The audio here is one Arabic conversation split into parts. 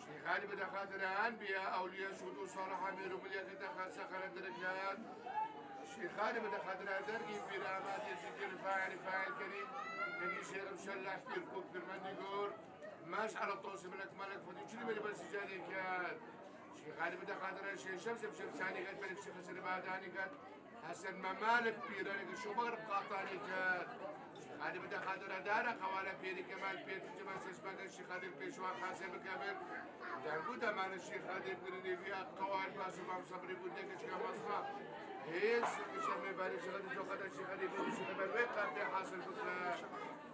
شيخاني بدخاتر أنبياء أولياء شهود صالح أمير ومليك دخل سخر الدرجات شيخاني بدخاتر درجي في رامات يذكر فاعل كريم تجي شيخ مشلح في الكوب في المنقور ماش على الطوس ملك فدي شنو بدي بس جاريكات شيخاني بدخاتر شيخ شمس ثاني قد ملك شيخ سلباداني قد حسن ممالك بيراني شو بغرب قاطاني كات هذه بدها خاطر دارة قوالا بيري كمال بير في جمال سيسباق الشيخ هذا البيشوا حاسب كبير داربودا مان الشيخ هذا بيرني فيها قوال باسو بام صبري بودك كم مصفى هيش مشمي باري شيخ هذا جو هذا الشيخ هذا بيري الشيخ بالبيت قبل حاصل بكرة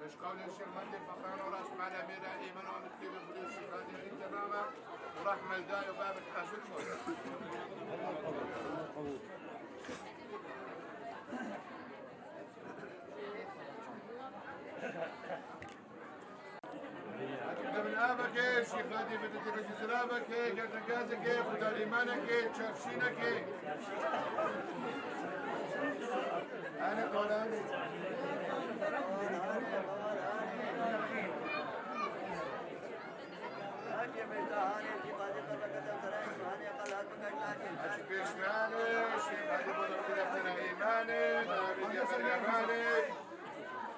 مش قول الشيخ مندي فقران وراس على ميرا إيمان ومكتوب بدو الشيخ هذا تماما ورحمة الداي وباب الحاسب من آبك شيخ هادي بدت تجرابك كتنجازك وداليمانك تشافشينك أنا قولاني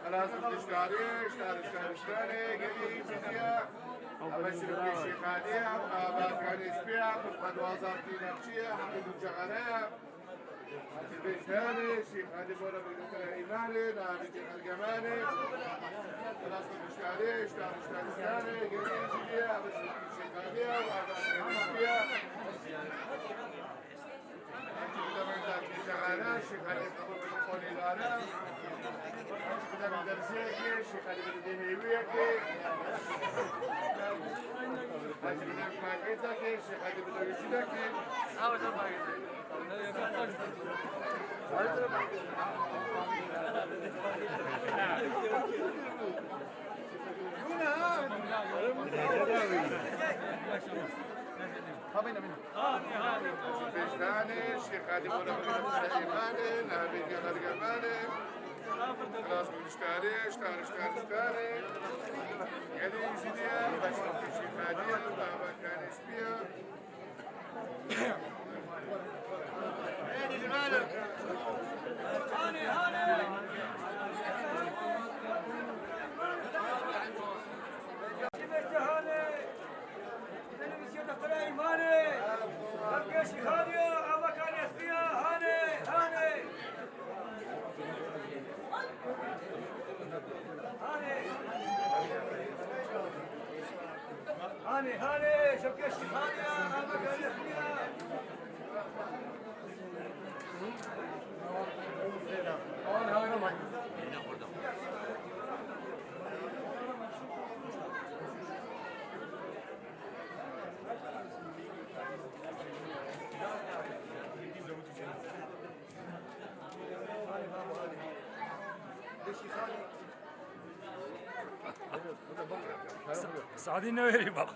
خلاص بتشتاريش تارشتاني قليل بديا أبشر في شيخ عليها وغابات كان يسبيع بفقد وزارتي نفسية حمد الجغلاء البيشتاني شيخ علي بورا بالدكتور إيماني نابي شيخ الجمالي خلاص بتشتاريش تارشتاني قليل بديا أبشر في شيخ عليها وغابات كان يسبيع شيخ علي قبول بالقول الآلام كتاب الدرسية شيخ علي بالدينيوية حاجة كتاب ماكيتك شيخ علي بالدرسية بيشتاني شيخ علي بورا بالدكتور إيماني نابي شيخ الجمالي خلاص اشتاري قالي سيديا بشرب في شمالية بابا كان يسبيها هاني جمالك هاني هاني شبكة الشيخانية أما كان يحميها سعدين نويري بابا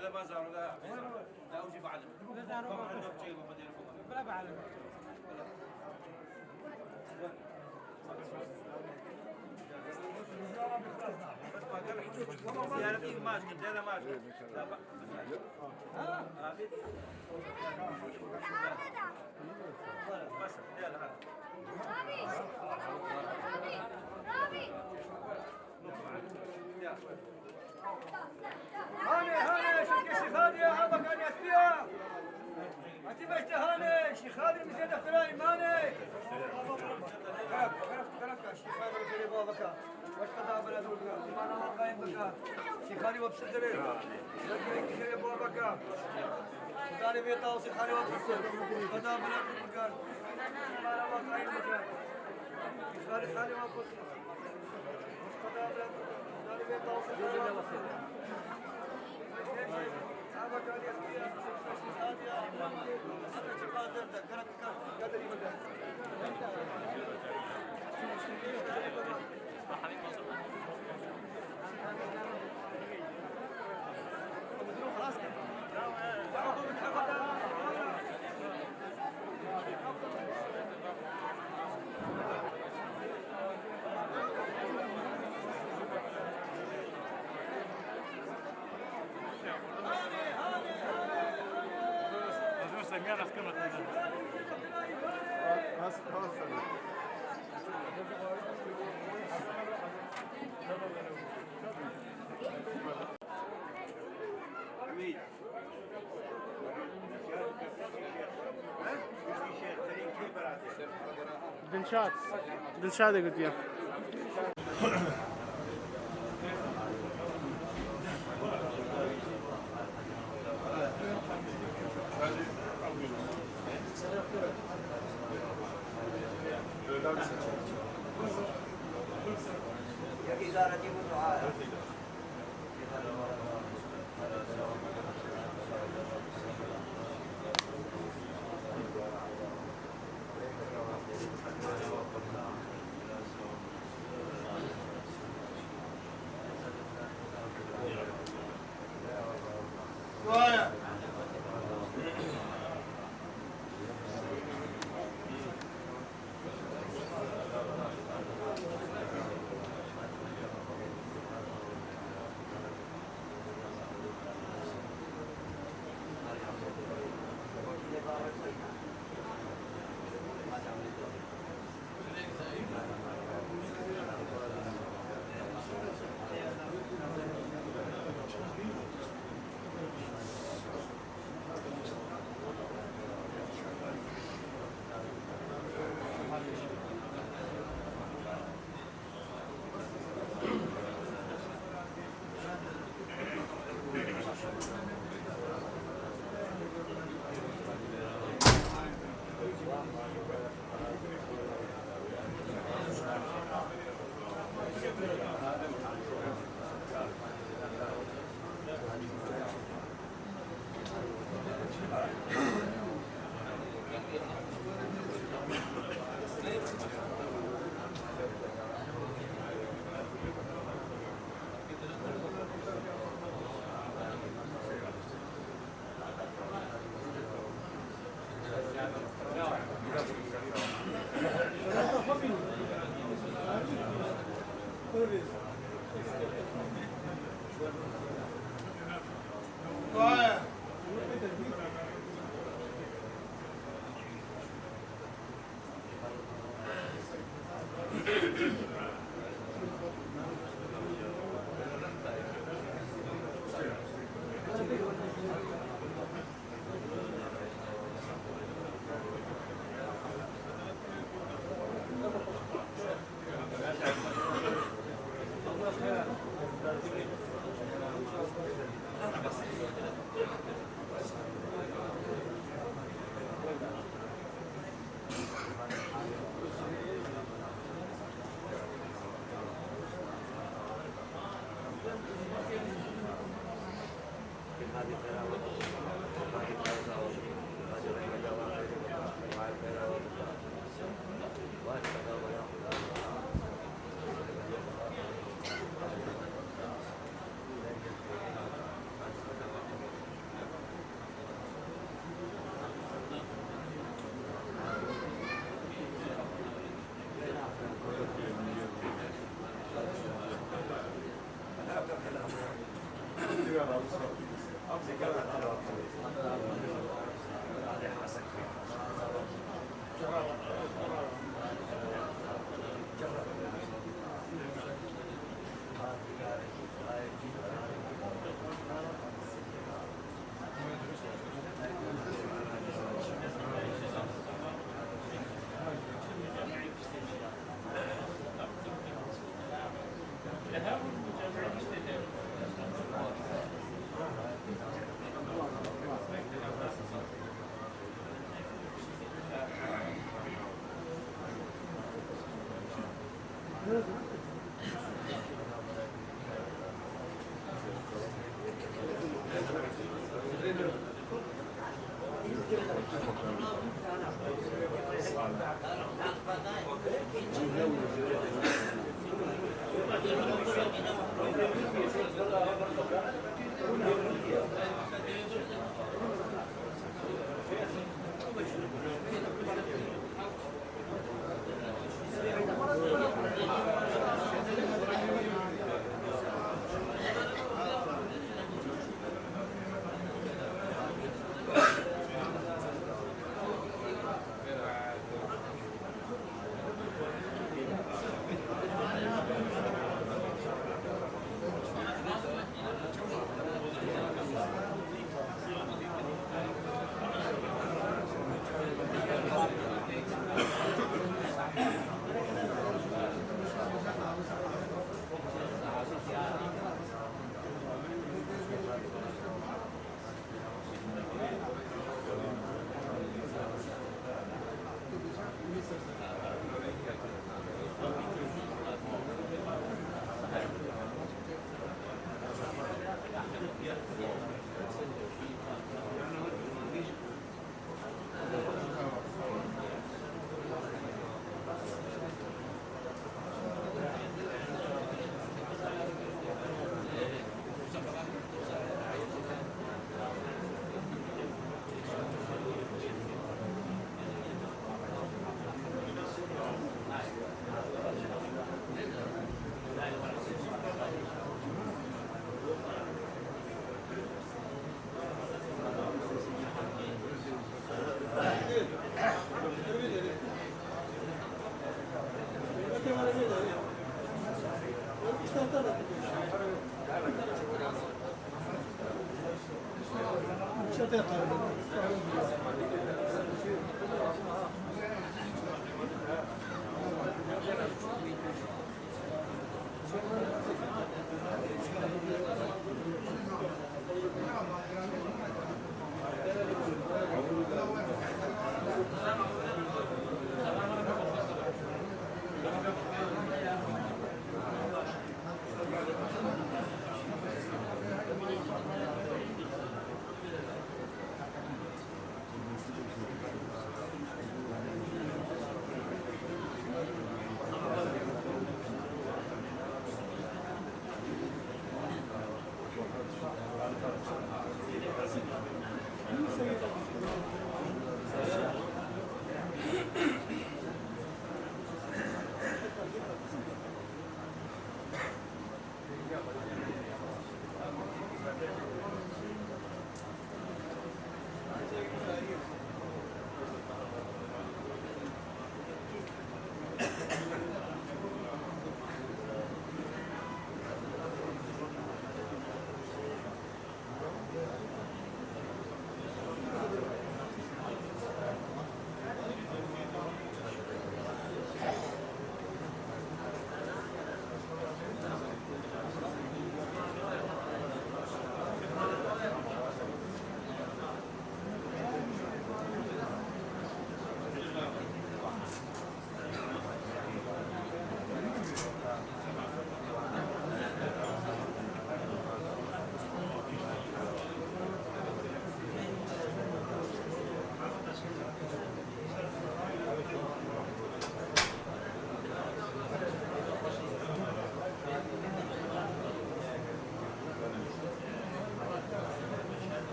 بلا بازاروغا لا اوجي بعلم بلا بعلم زيارتي ماشي لا ماشي بس يلا هاني شبكة الشيخانية أما كان يحميها أنت بيت هاني شيخاني من زيادة فلاي ماني كرك شيخاني وزيري بابك واشتدى بلدوك إيمانا ما قايم بك شيخاني وبسدري لكن زيري بابك ثاني بيطاو شيخاني وبسدري واشتدى بلدوك إيمانا ما قايم بك شيخاني خاني وبسدري واشتدى بلدوك ثاني بيطاو شيخاني وبسدري دلشاد قلت يا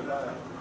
كلام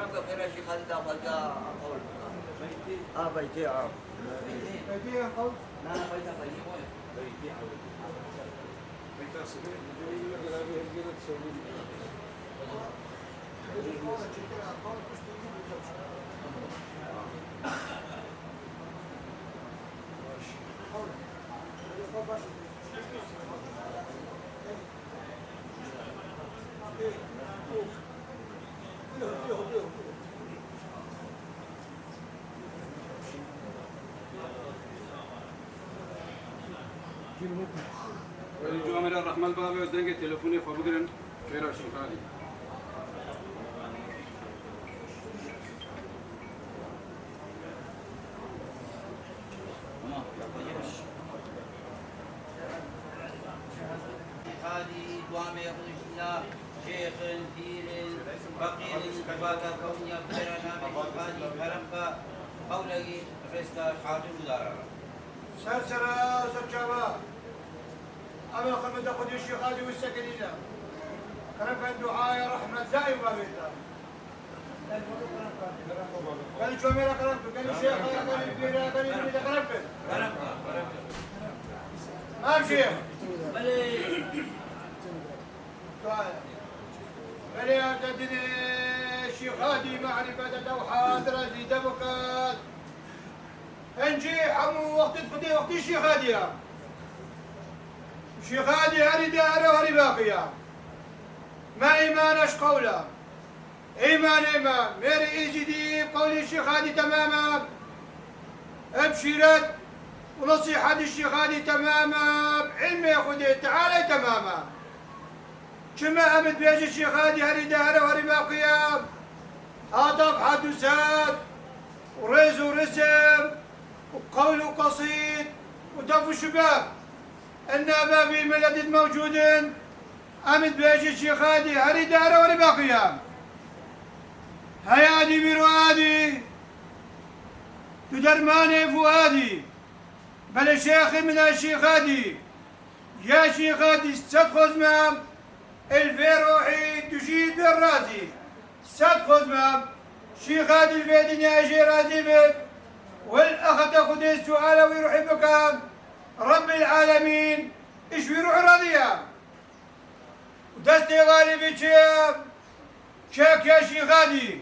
كثير يا شيخ خالد أفضل جاء قول بيتي بيتي قول لا بيتي جو امیر الرحمن بابا دنگ تلفنی فبگرن خیر شیخ خالی هذه دوام يخرجنا شيخ كبير فقير كباتا كونيا بيرنا هذه كرمك قولي رزق حاضر دارا سلسلة سجابة أما خمد أخذ الشيخ هذه والسكنينة كرم الدعاء رحمة دائما بالله قال شو ميرا كرمك قال الشيخ قال البيرا قال البيرا كرمك ما شيخ بلي أعتدني الشيخ هادي معرفة توحات رزي دبكات انجي حمو وقت تخدي وقت الشيخ هادية الشيخ هادي هري دائرة وهري باقية ما إيمانش قوله إيمان ميري إيجي دي قولي الشيخ هادي تماما ابشرت ونصيحة الشيخ هادي تماما علمي يا خدي تعالي تماما كما أمد بيجي الشيخ هادي هري دائرة وهري باقية هاتف حدثات وريز ورسم وقول قصيد ودف الشباب ان بابي ملد موجود امد بيجي الشيخ هادي هري داره وري باقيه هيادي مروادي تدرماني فؤادي بل شيخي من الشيخ هادي يا شيخ هادي ست خزمام الفيروحي تجيب الرازي ست خزمام شيخ هادي الفيدين يا شي رازي بك والاخ تاخذ السؤال ويروح بك رب العالمين ايش بيروح راضيه ودستي غالبي شاك يا شيخ هادي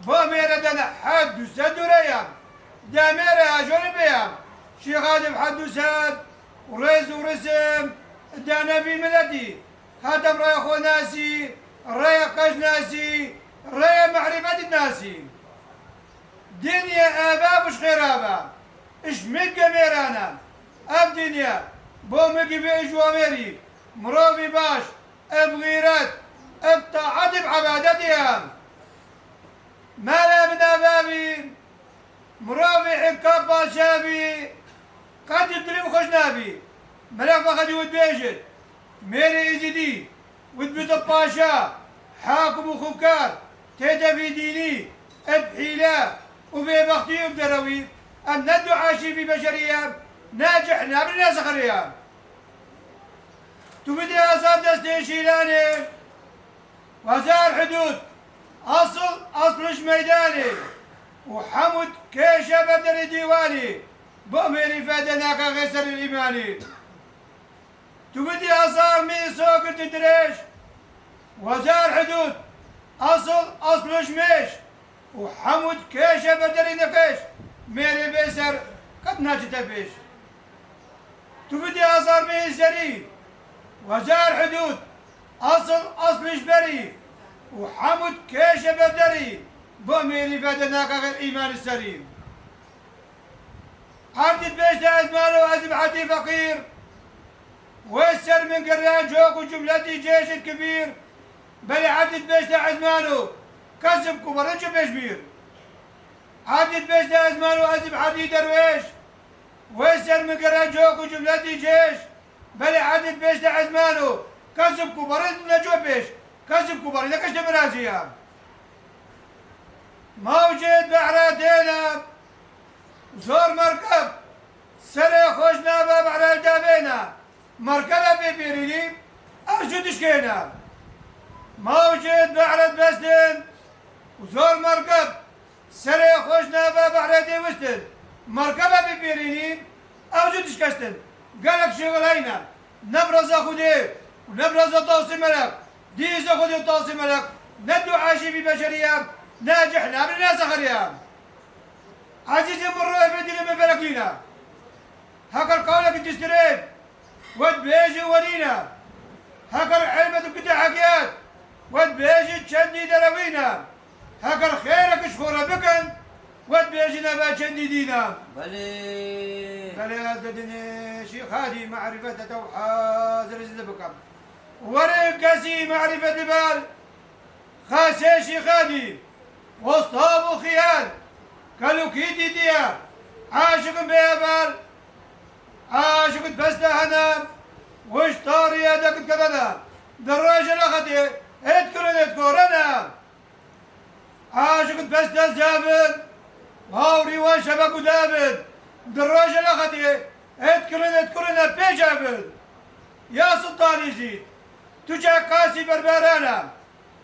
باميرة دنا حد وسد وريا داميرة جوني بيا شيخ هادي بحد وسد وريز ورسم دانا في ملدي هذا راي اخو ناسي راي قش ناسي راي معرفة الناسي دنيا آبا مش غير آبا إيش ملقى ميرانا أب دنيا بو ملقى في إجواميري مروفي باش أب غيرات أب طاعت بعبادتها ما لا من أبابي مروفي حكاب باشابي قد يدري خشنابي ملك فقد يود بيجت ميري إيجدي ود باشا حاكم وخكار تيدا في ديني ابحيلا وفي بختي بدروي أن ندعو عاشي في بشرية ناجحنا بالناس خرية تبدي أصاب دستي شيلاني وزار حدود أصلش ميداني وحمد كيشة بدر ديواني بأميري فادناك غسر الإيماني تبدي أصار ميسو قلت دريش وزار حدود أصلش ميش وحمد كيشة بدري نقش ميري بيسر قد نجد بيش تبدي أصار ميسري وزار حدود أصل جبري وحمد كيشة بدري بأميري فادناك غير إيمان السليم عبد بيش دا أزمان وأزم حدي فقير ويسر من قران جوك وجملتي جيش الكبير بل عبد بيش دا أزمانه كسب كبر انشو بيشبير عدد بيش دا ازمان وازب حدي درويش ويسر من قران جوك وجملتي جيش بل عدد بيش دا ازمانه كسب كبر نجو بيش كسب كبر لكش دمرازيا موجود بحراتينا زور مركب سري خوشنا بحرات دابينا مركبة بيبيريني ارشو دشكينا موجود بحرات بسدن وزور مركب سري خوشنا بحراتي وستن مركبة ببيريني أوجد شكستن قالك شغل هينا نبرز أخذي ونبرز طوسي ملك ديز أخذي وطوسي ملك ندو عاشي في بشرية ناجحنا من الناس خريا عزيزي مروا في دين من فلكينا هكر قولك الجسترين ود بيجي ولينا هكر علمة كده حكيات ود بيجي تشدي دروينا هكر خيرك شخورة بكن ود بيجينا باتشدي دينا بلي هذا دني شيخ هادي معرفة توحاز رزد بكم ورق قاسي معرفة بال خاسي شيخ هادي وسطاب خيال كالوكيتي ديا عاشق بيابال عاشق بستا هنا وش طاري هذاك كذا دراجة لخدي اذكرنا عاشق بستا زابد هاوري وشبك ودابد دراجة لخدي اذكرنا بيجابد يا سلطان يزيد تجا قاسي بربرانا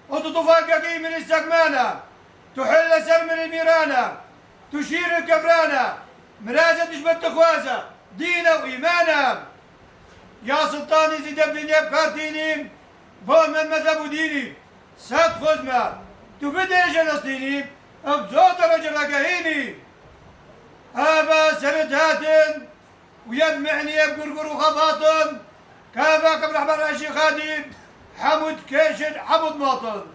وتطفاققي من السقمانة تحل سر من الميرانة تشير الكفرانة مرازة تشبت تخوازة دينا وإيمانا يا سلطان يزيد الدنيا بكارتيني بوم من مذهب ديني سات خزمة تبدأ جلسيني بزوت رجل رقهيني أبا سرد هاتن ويمعني بقرقر وخباطن كافاك بالأحبار الشيخ خادم حمد كيشن حمد ماطن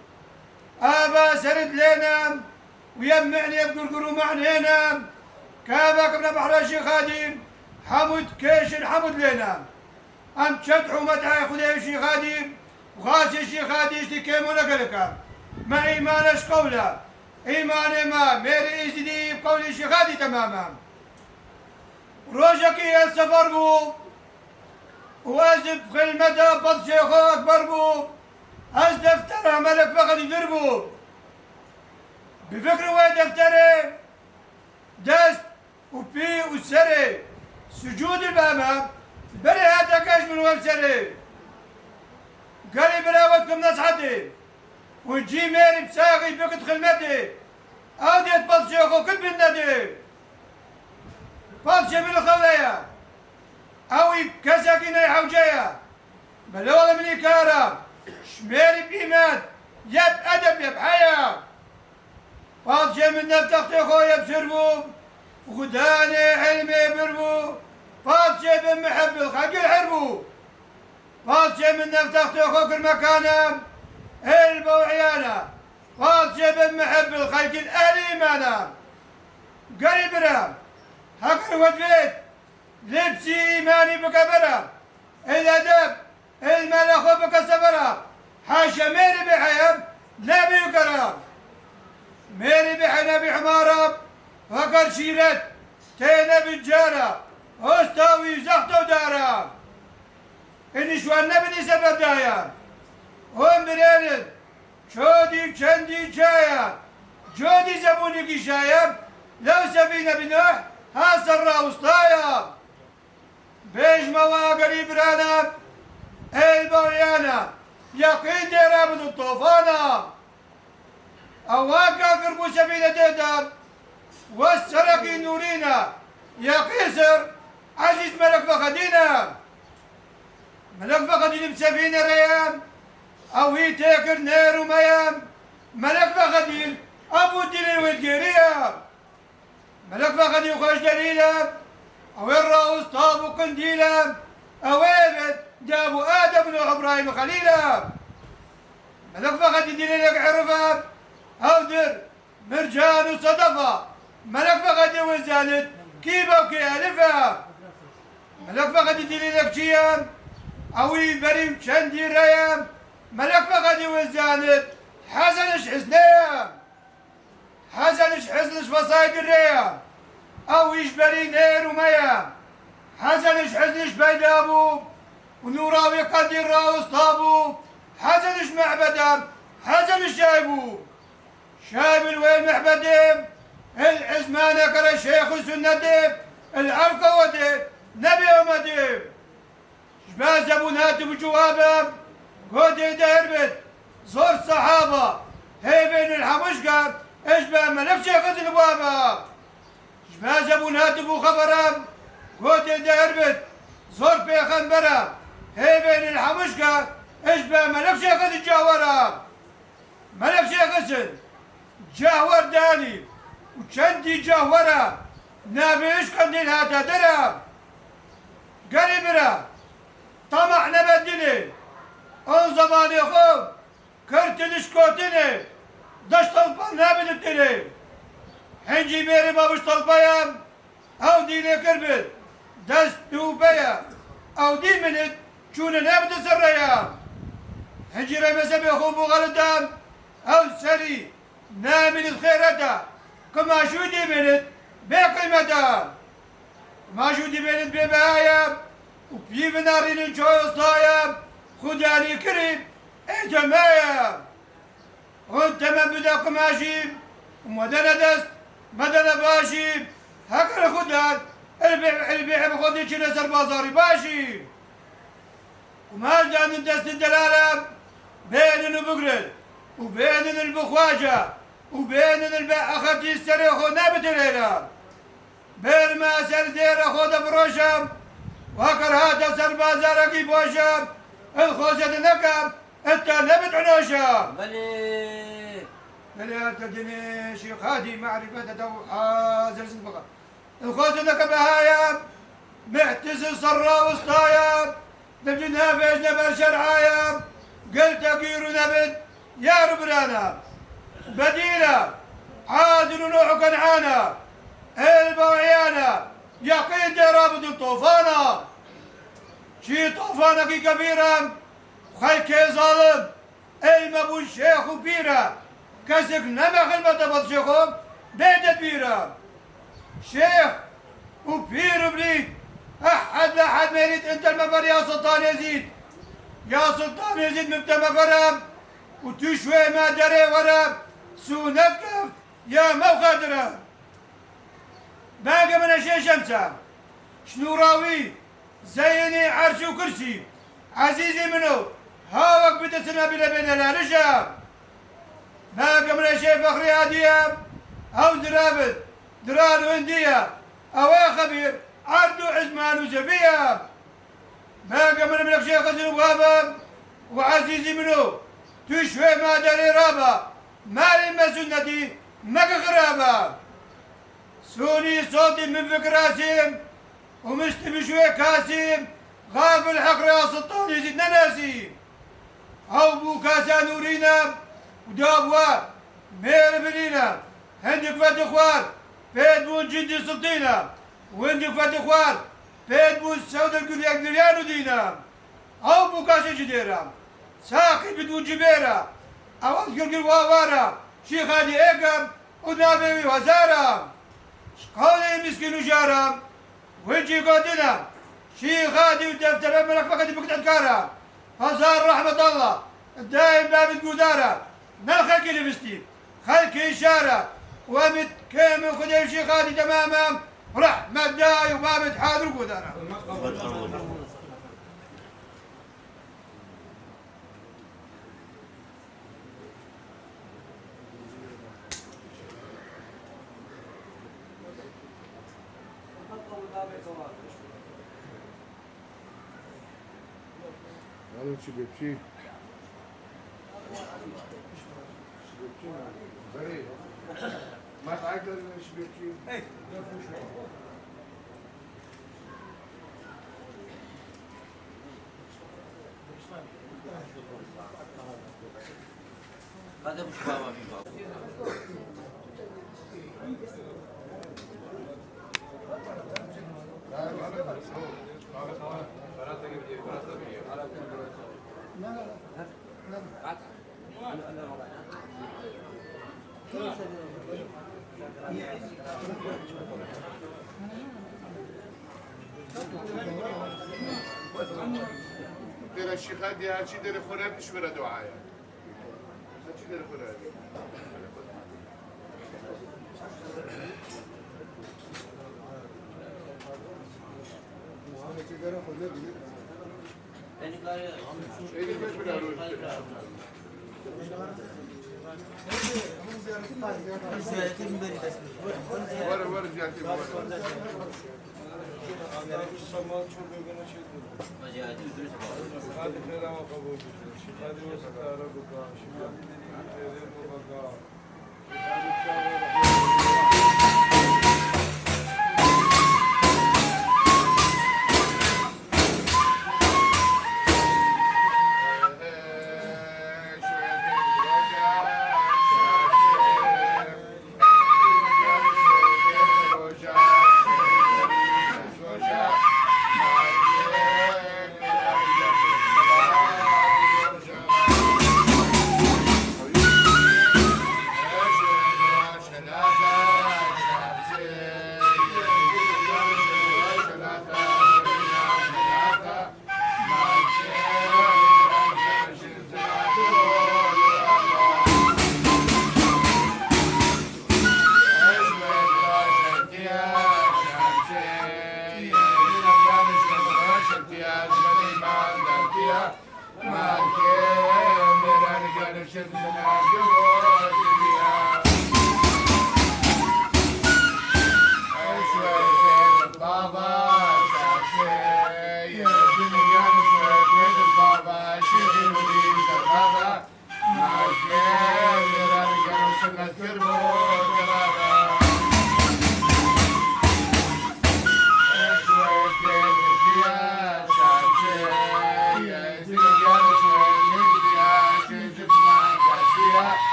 أبا سرد لينا ويمعني بقرقر ومعنينا كافاك بالأحبار الشيخ خادم حمد كيشن حمد لينا أم تشدحوا مدعي خذي الشيخ خادم وغاسي الشيخ خادم يشتكي لك ما إيمانش قوله إيماني ما ميري إزدي بقول الشيخ خادم تماما روجكي السفر بو وازب خلمته بط شيخو أكبر بو أز دفتره ملك فقط يدربو بفكر وين دفتره دست وبي وسري سجود البامة بري هاتا كاش من ومسري قالي براوتكم نصحتي ونجي ميري بساقي بكت خلمتي أوديت بط شيخو كل بالندي بط شيخ بالخلية أوي كساكينة حوجية بلوغ من إكارة شميري بإيمان يب أدب يب حياة فاضشة من نفتختي خويا بسربو وغداني علمي بربو فاضشة بمحب الخلق الحربو فاضشة من نفتختي خوك المكانة هلبة وعيانة فاضشة بمحب الخلق الأليمانة قريب رام حقر ودفيت لبسي إيماني بكبرة الأدب الملخ بكسفرة حاشا ميري بحيام نبي كرام ميري بحي نبي حمارة فقر شيرت تينا بالجارة استوي زختو دارا إني شوان نبني سبب دايا هم بريرد شودي كندي جايا جودي زبوني كشايا لو سفينة بنوح هاسر وسطايا بيج موا قريب رانا البريانا يقين رابط الطوفانا أواكا قربو سفينة تهدم والسرقي نورينا يا قيصر عزيز ملك فخدينا ملك فخدين بسفينة ريام أو هي تاكر نار وميام ملك فخدين أبو الدين والقريام ملك فخدين خوش دليلا أو الرؤوس طابو قنديلا أو إبت جابو آدم وإبراهيم خليلا ملك فخدين دليلك عرفة أو در مرجان وصدفة ملك فخدين وزانت كيبا وكيالفة ملك فخدين دليلك جيام أو بريم شندي ريام ملك فخدين وزانت حسنش حسنيام حسنش حسنش فصايد الريام أو يجبري نير وميا حسنش حسنش بيدابو ونوراوي قدير راوس طابو حسنش معبدام حسنش شايبو شايب الوين معبدم العزمانة كرا الشيخ وسنتم العرقة ودم نبي ومدم شباز ابو ناتب وجوابم قودي دربت زور صحابة هيبين الحمشقة اشبه ملك شيخ البوابة شباز ابو ناتب وخبرم قودي دربت زور بيخنبرم هيبين الحمشقة اشبه ملك شيخ الجاورة ملك شيخ جاور داني وشندي جاورة نابيش قنديل هاتا درم قريبرا طمع نبدني اون زماني خوب كرتنش كوتني دش طلبان نابدتني حنجي ميري بابش طلبايام او ديني كربت دست دوبايا او دي منت شون نابد سريام حنجي رمسا بيخوب وغلطام او سري نامن الخيرتا كما شو دي منت بقيمتا ما شو دي منت ببهايام وفي بنارين الجوي صايم خداني كريم انت مايا وانت من بدا قماشيم ومدنا دست مدنا باشيم هكذا خدان البيع بخدي شي نسر بازاري باشي وما جان دست الدلالة بين البقرد وبين البخواجة وبين اخذتي السريخ ونابت الليلة بين ما سر دير اخوذ فروشم وكر هذا سر بازارك بوشم الخوزة نكم انت نبت عنوشم بلي تدني شيخ هادي معرفة حاضر سنبقى الخوتنك بهايم معتز صرا وسطايم نبجنها فيش نبل شرعايم قلت أكير نبت يا ربنا بديلة عادل نوح كنعانا البوعيانا يقين رابط الطوفانا شي طوفانا كي كبيرا خلك ظالم المبو الشيخ وبيرا كسك نما خلمة بطشيخهم بيت بيرا شيخ وبير بليد أحد لحد ما يريد أنت المفر يا سلطان يزيد يا سلطان يزيد مبت مفرم وتشوي ما دري ورم سونتك يا موخدرة باقي من أشياء شمسة شنو راوي زيني عرش وكرسي عزيزي منو هاوك بتسنا بلا بين لا رجع باقي من أشياء فخري هادية أو درابد دران وندية أو خبير عردو عزمان وزفية باقي من ملك شيخ خزن وغابة وعزيزي منو تشوي ما داري رابة مالي ما سنتي ما غرابة سوني صوتي من فكراسيم ومشتم شوي كاسيم غافل حقر يا سلطان يزيدنا ناسيم أو بو كاسا نورينا ودابوا مير بنينا عندك فات اخوان فات بون جدي سلطينا وعندك فات اخوان فات بون سود الكلياك دليانو دينا أو بو كاسا جديرا ساقي بدون جبيرا أو أذكر وارا شيخ هادي إيقام ونابي وزارة قولي مسكين وجارة ويجي قادنا شيخ هادي ودفتر ملك فقط بقطع كارا هزار رحمة الله الدائم باب القدارة نالخلق اللي بستيب خلق إشارة ومت كامل خدي شيخ هادي تماما رحمة داي وباب حاضر القدارة هذا شو بيبشي بري ما تعقل شو بيبشي هذا مش بابا في بابا ترى الشيخ هادي هالشي دير خورا بشمر دعايا هالشي دير خورا ايه ليش بنعمل ورا زيادتي مجاهدين درس بابا هذه خير وقبول هذه وسط ربك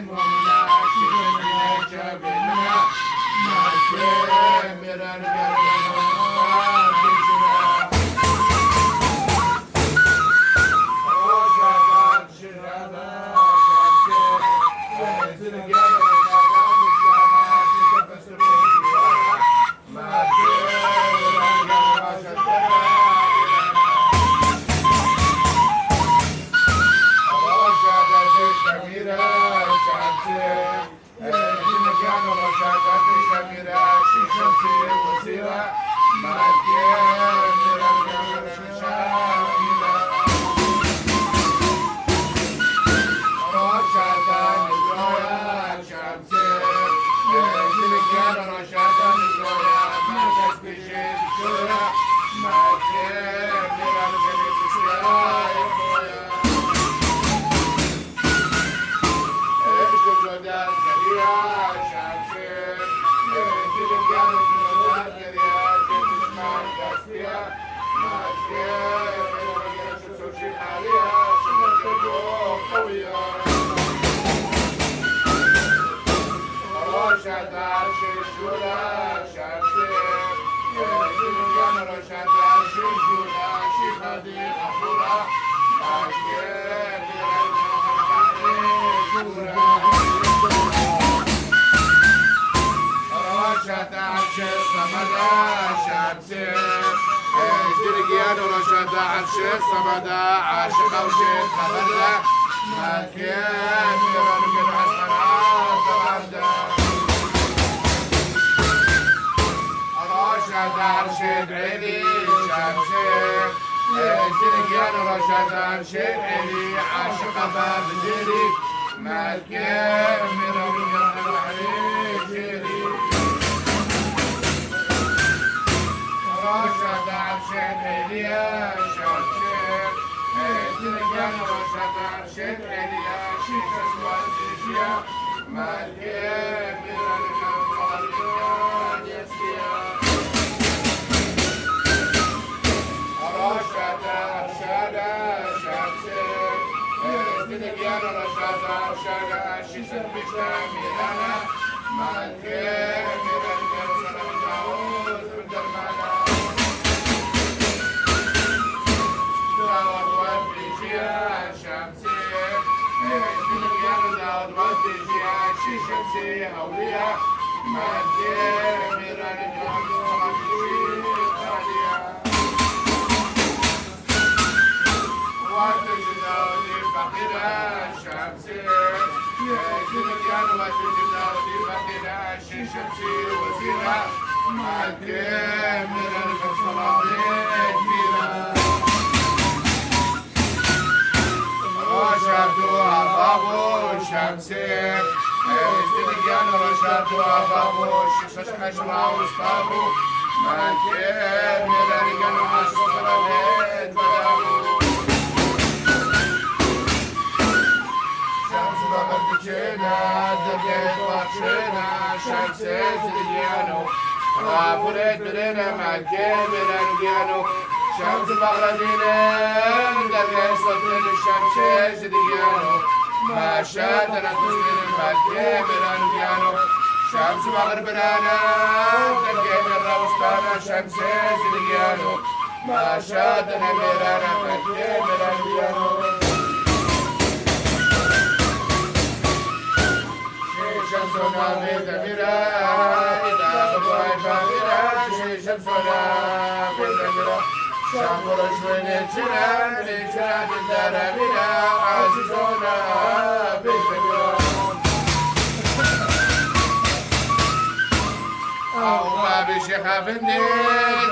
مؤمنة شيخ جابنا ما كبر عرشك صمدا عاشق وشيخ خبرنا ما كان يرون عسكرات غردا رشد عرشك عيني شمسك زلقيان رشد عرشك عيني عاشق باب ديري ما كان يرون عليك جيري رشد عرشك عيني تلقان رشد عرشك عينيا شيخ اسود الجيا مالكين من الخلقان يسيا رشد عرشد شمسك تلقان رشد عرشك شيخ المجتمعنا مالكين من الخلقان من درمانا شمسي أولياء ما تمر الجمس وتجدوني فقيرا شمسي كان وتجدوني فقيرا شمسي وزيرا ما تمر الجمس كبيرا رشدوا بابو شمسي تلقيان رشدوا بابو شخص حشرة وسطابو ما كان يلقى عصر الهيد بدابو شمس بابتكينا دقيت وحشينا شمسي تلقيانو رافوريت برينا ما كان يلقيانو شمس بغردينا دقيت صدر الشمس تلقيانو ما شادنا تسلم المالكي برانو بيانو شمس مغرب رانا دقيت الروستانا شمس زلقيانو ما شادنا ميرانا مالكي برانو بيانو شمسنا بيدا ميرا إذا بطوي فاميرا شمسنا بيدا ميرا شامور شويني تشرا ليشرا بالدارا ميرا عزيزونا بيدا ميرا أو ما بشيخ فندي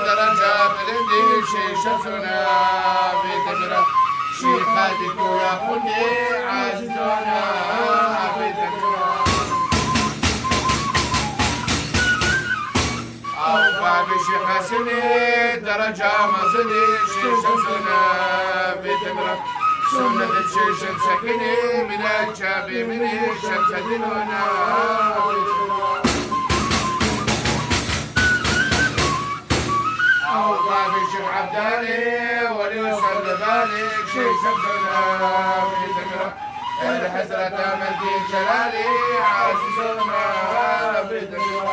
درجة بلندي شمسنا بيدا ميرا شيخ هادي كورا فندي عزيزونا بيدا ميرا بشي حسني درجة مزني شيش سنة بتمرة سنة بشيش سكني من الجابي من الشمس دينونا أو بشي عبدالي وليوسف لبالي شيش سنة بتمرة الحسرة حضرة ملك جلالي عزيزنا بدنا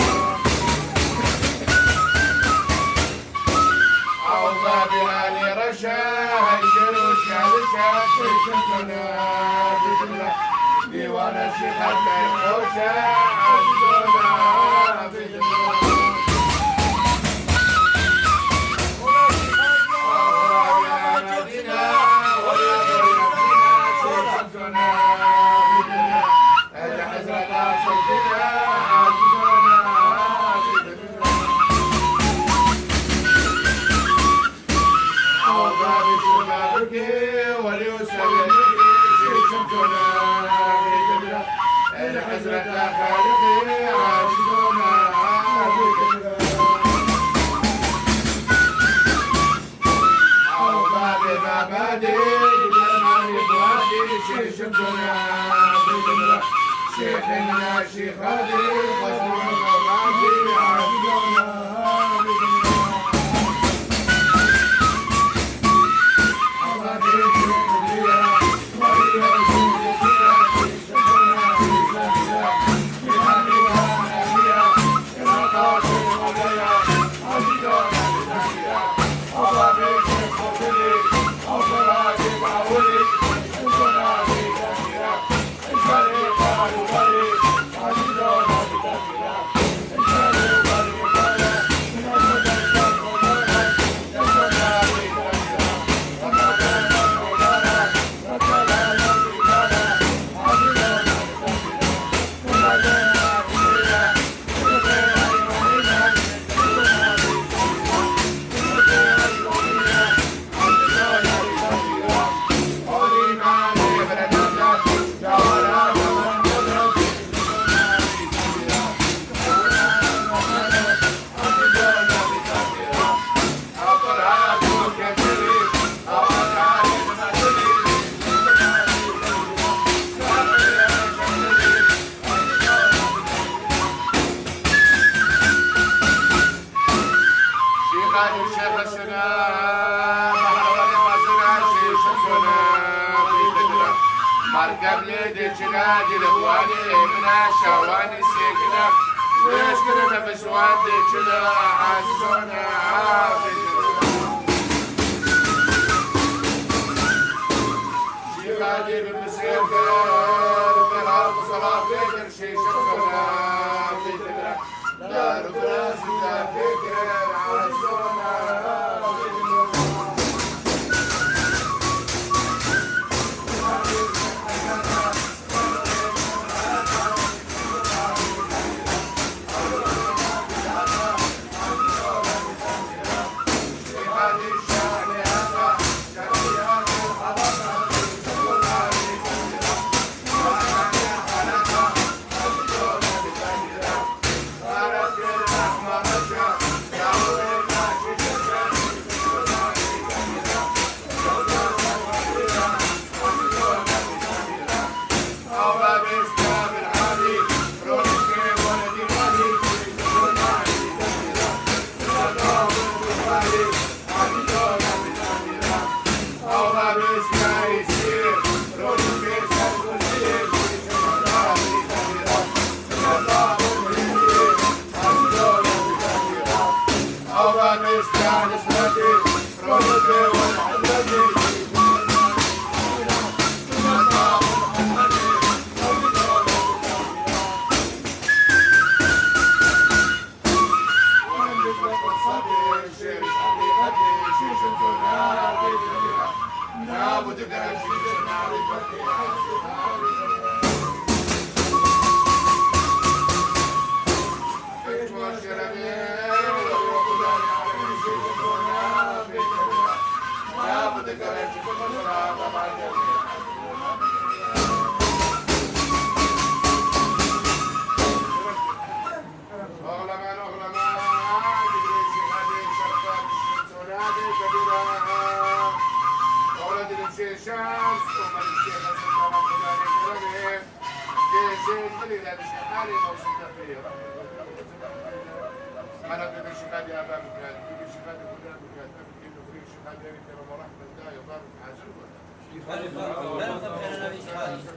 عوضا بآل رشا هيجر وشعل شاك شمسنا بدنا ديوان الشيخ الكيخوشا عزيزنا بدنا شيخنا شيخ هادي خزنون الرازي عزيزنا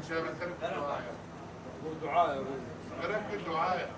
شباب ترك الدعاء دعاء ترك الدعاء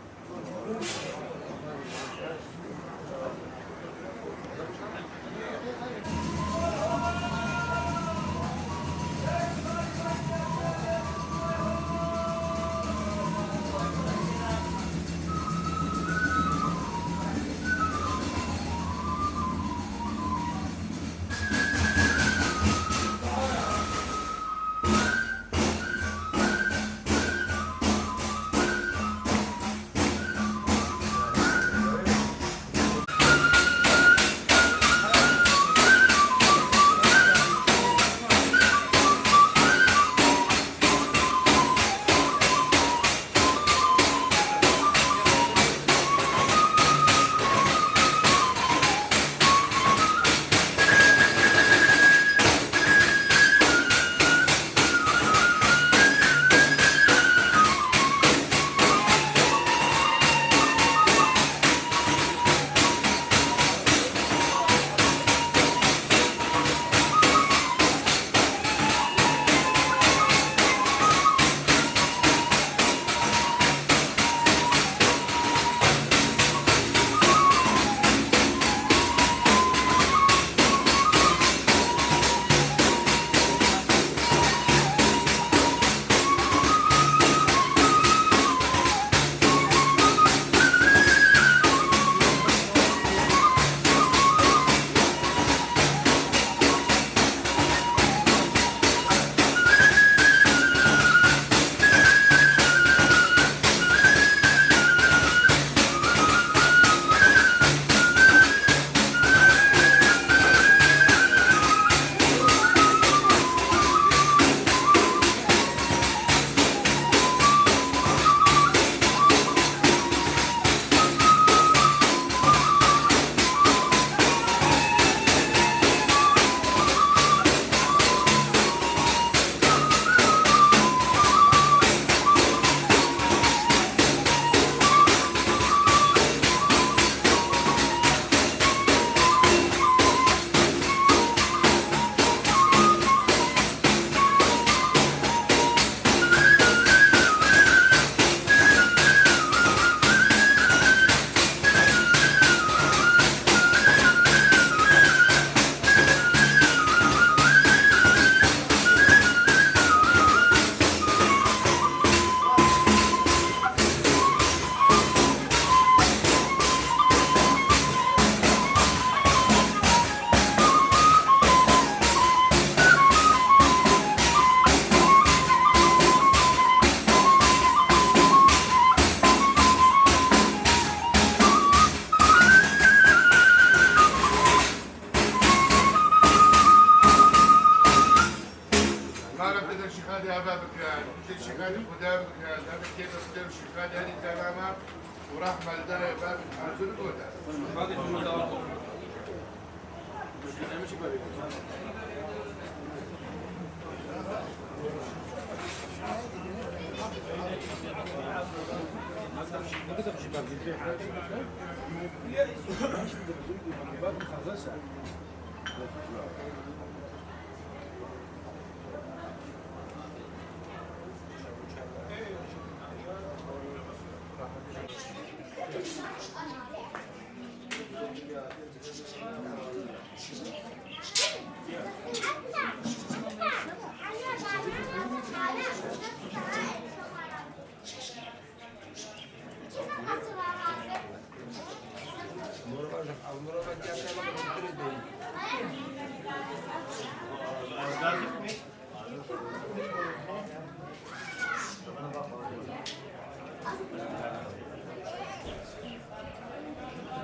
ورحمة الله باب الحاجر الأولى.